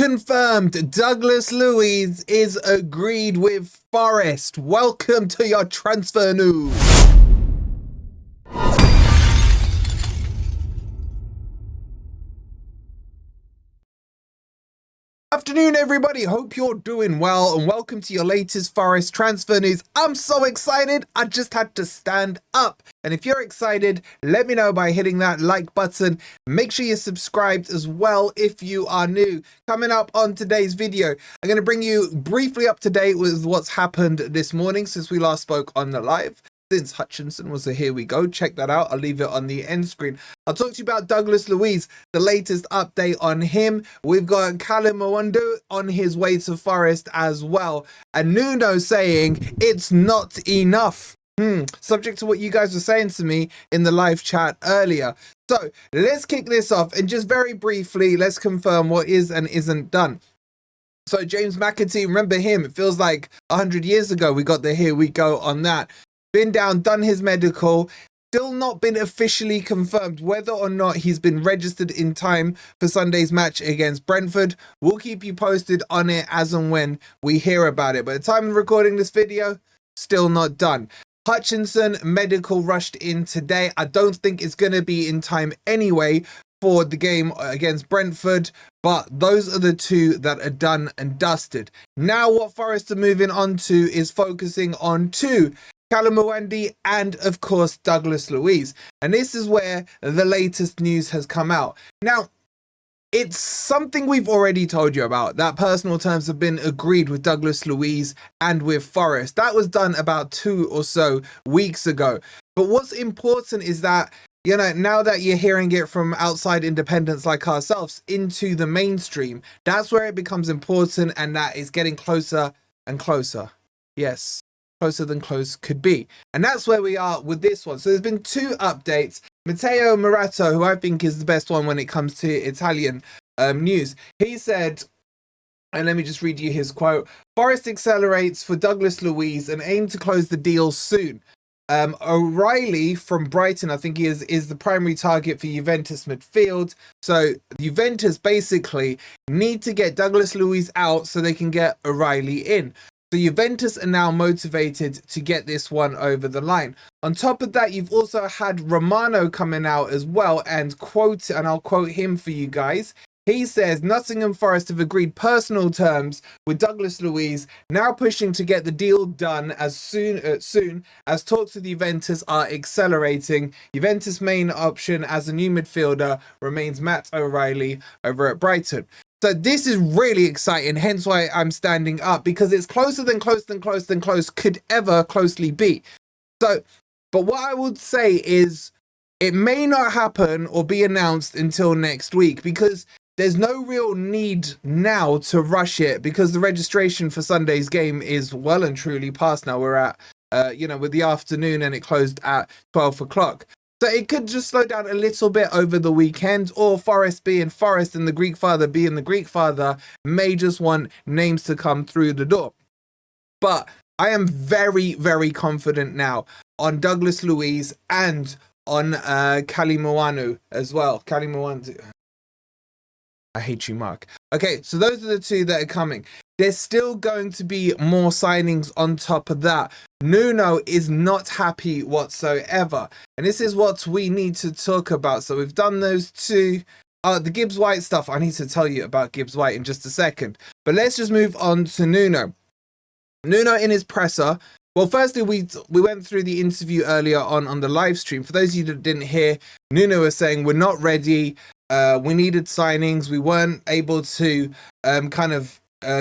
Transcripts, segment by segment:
confirmed Douglas Luiz is agreed with Forest. Welcome to your transfer news. Afternoon everybody, hope you're doing well and welcome to your latest Forest transfer news. I'm so excited, I just had to stand up. And if you're excited, let me know by hitting that like button. Make sure you're subscribed as well if you are new. Coming up on today's video, I'm going to bring you briefly up to date with what's happened this morning since we last spoke on the live. Since Hutchinson was a here we go, check that out. I'll leave it on the end screen. I'll talk to you about Douglas Luiz, the latest update on him. We've got Kalimuendo on his way to Forest as well. And Nuno saying it's not enough. Subject to what you guys were saying to me in the live chat earlier. So let's kick this off and just very briefly, let's confirm what is and isn't done. So James McAtee, remember him? It feels like 100 years ago we got the here we go on that. Been down, done his medical, still not been officially confirmed whether or not he's been registered in time for Sunday's match against Brentford. We'll keep you posted on it as and when we hear about it. But at the time of recording this video, still not done. Hutchinson, medical rushed in today. I don't think it's going to be in time anyway for the game against Brentford, but those are the two that are done and dusted. Now what Forest are moving on to is focusing on two, Kalimuendo and of course Douglas Luiz, and this is where the latest news has come out. Now it's something we've already told you about, that personal terms have been agreed with Douglas Luiz and with Forest. That was done about 2 or so weeks ago. But what's important is that, you know, now that you're hearing it from outside independents like ourselves into the mainstream, that's where it becomes important, and that is getting closer and closer. Yes, closer than close could be. And that's where we are with this one. So there's been 2 updates. Matteo Moratto, who I think is the best one when it comes to Italian news, he said, and let me just read you his quote: Forest accelerates for Douglas Luiz and aim to close the deal soon. O'Reilly from Brighton, I think he is the primary target for Juventus midfield. So Juventus basically need to get Douglas Luiz out so they can get O'Reilly in. So Juventus are now motivated to get this one over the line. On top of that, you've also had Romano coming out as well and I'll quote him for you guys. He says Nottingham Forest have agreed personal terms with Douglas Luiz, now pushing to get the deal done as soon as talks with Juventus are accelerating. Juventus' main option as a new midfielder remains Matt O'Reilly over at Brighton. So this is really exciting, hence why I'm standing up, because it's closer than close could ever closely be. So, but what I would say is it may not happen or be announced until next week, because there's no real need now to rush it, because the registration for Sunday's game is well and truly past now. We're at, with the afternoon, and it closed at 12 o'clock. So it could just slow down a little bit over the weekend, or Forest being Forest and the Greek father being the Greek father may just want names to come through the door. But I am very, very confident now on Douglas Luiz and on Kalimuendo as well. Kalimuendo. I hate you, Mark. Okay, so those are the 2 that are coming. There's still going to be more signings on top of that. Nuno is not happy whatsoever. And this is what we need to talk about. So we've done those 2. The Gibbs-White stuff, I need to tell you about Gibbs-White in just a second. But let's just move on to Nuno. Nuno in his presser. Well, firstly, we went through the interview earlier on the live stream. For those of you that didn't hear, Nuno was saying we're not ready. We needed signings. We weren't able to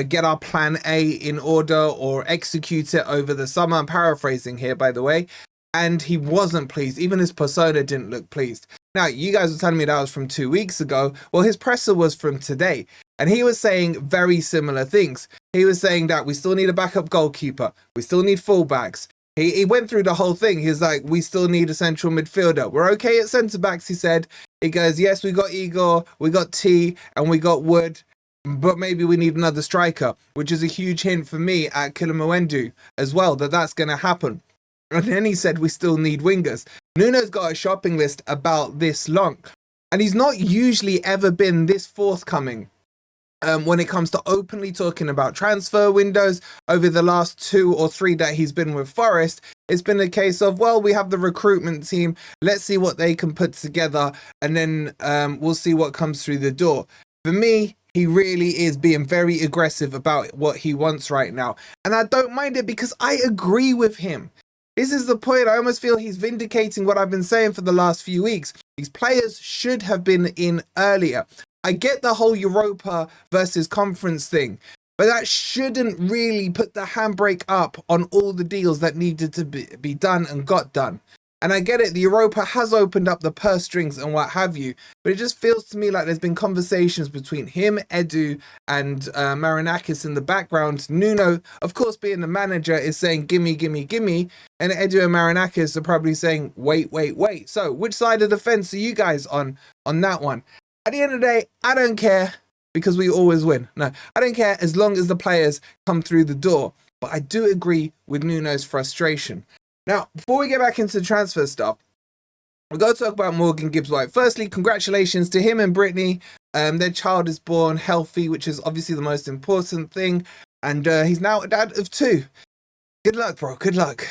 get our plan A in order or execute it over the summer. I'm paraphrasing here, by the way. And he wasn't pleased. Even his persona didn't look pleased. Now, you guys were telling me that was from 2 weeks ago. Well, his presser was from today. And he was saying very similar things. He was saying that we still need a backup goalkeeper. We still need fullbacks. He went through the whole thing. He was like, we still need a central midfielder. We're okay at centre-backs, he said. He goes, yes, we got Igor, we got T, and we got Wood. But maybe we need another striker, which is a huge hint for me at Kalimuendo as well, that's going to happen. And then he said we still need wingers. Nuno's got a shopping list about this long, and he's not usually ever been this forthcoming when it comes to openly talking about transfer windows over the last 2 or 3 that he's been with Forest. It's been a case of, well, we have the recruitment team, let's see what they can put together, and then we'll see what comes through the door. For me, he really is being very aggressive about what he wants right now, and I don't mind it because I agree with him. This is the point. I almost feel he's vindicating what I've been saying for the last few weeks. These players should have been in earlier. I get the whole Europa versus conference thing, but that shouldn't really put the handbrake up on all the deals that needed to be done and got done. And I get it, the Europa has opened up the purse strings and what have you, but it just feels to me like there's been conversations between him, Edu, and Marinakis in the background. Nuno, of course, being the manager, is saying, gimme, gimme, gimme, and Edu and Marinakis are probably saying, wait, wait, wait. So which side of the fence are you guys on that one? At the end of the day, I don't care because we always win. No, I don't care as long as the players come through the door. But I do agree with Nuno's frustration. Now, before we get back into the transfer stuff, we'll go talk about Morgan Gibbs-White. Firstly, congratulations to him and Brittany. Their child is born healthy, which is obviously the most important thing. And he's now a dad of 2. Good luck, bro. Good luck.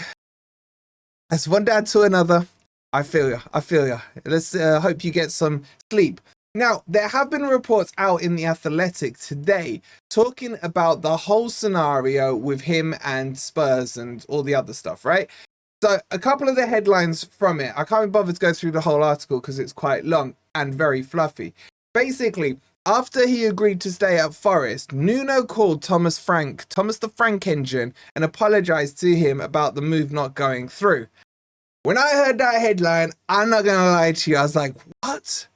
As one dad to another, I feel ya. I feel ya. Let's hope you get some sleep. Now, there have been reports out in The Athletic today talking about the whole scenario with him and Spurs and all the other stuff, right? So a couple of the headlines from it, I can't be bothered to go through the whole article because it's quite long and very fluffy. Basically, after he agreed to stay at Forest, Nuno called Thomas the Frank Engine, and apologized to him about the move not going through. When I heard that headline, I'm not going to lie to you, I was like, what?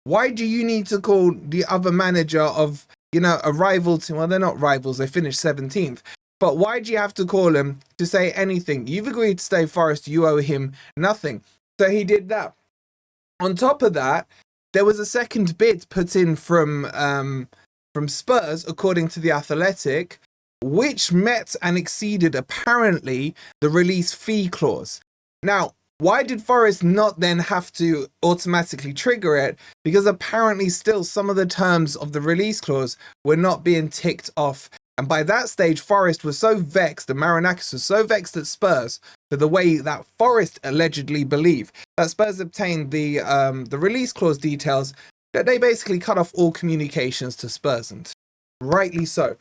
Why do you need to call the other manager of, a rival team? Well, they're not rivals, they finished 17th. But why do you have to call him to say anything? You've agreed to stay Forest, you owe him nothing. So he did that. On top of that, there was a second bid put in from Spurs, according to The Athletic, which met and exceeded, apparently, the release fee clause. Now, why did Forest not then have to automatically trigger it? Because apparently still some of the terms of the release clause were not being ticked off. And by that stage, Forest was so vexed, and Marinakis was so vexed at Spurs for the way that Forest allegedly believe that Spurs obtained the release clause details, that they basically cut off all communications to Spurs. And rightly so.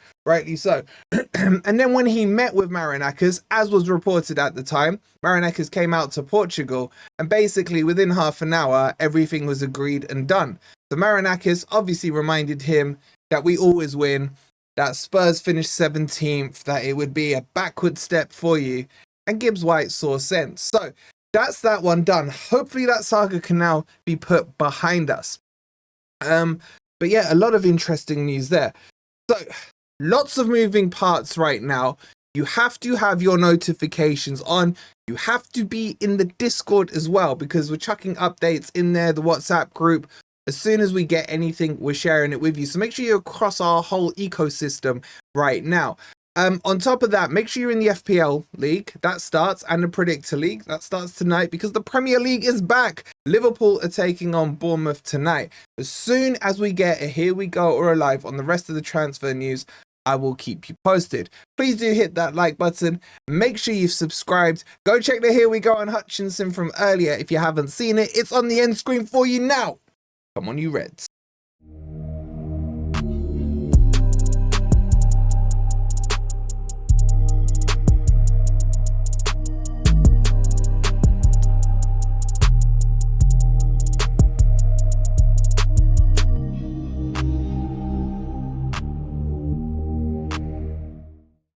And then when he met with Marinakis, as was reported at the time, Marinakis came out to Portugal, and basically within half an hour, everything was agreed and done. So Marinakis obviously reminded him that we always win, that Spurs finished 17th, that it would be a backward step for you, and Gibbs-White saw sense. So that's that one done. Hopefully that saga can now be put behind us. But yeah, a lot of interesting news there. So lots of moving parts right now. You have to have your notifications on. You have to be in the Discord as well, because we're chucking updates in there, the WhatsApp group. As soon as we get anything, we're sharing it with you. So make sure you're across our whole ecosystem right now. On top of that, make sure you're in the FPL League. That starts, and the Predictor League. That starts tonight because the Premier League is back. Liverpool are taking on Bournemouth tonight. As soon as we get a Here We Go or a live on the rest of the transfer news, I will keep you posted. Please do hit that like button. Make sure you've subscribed. Go check the Here We Go on Hutchinson from earlier if you haven't seen it. It's on the end screen for you now. Come on, you Reds.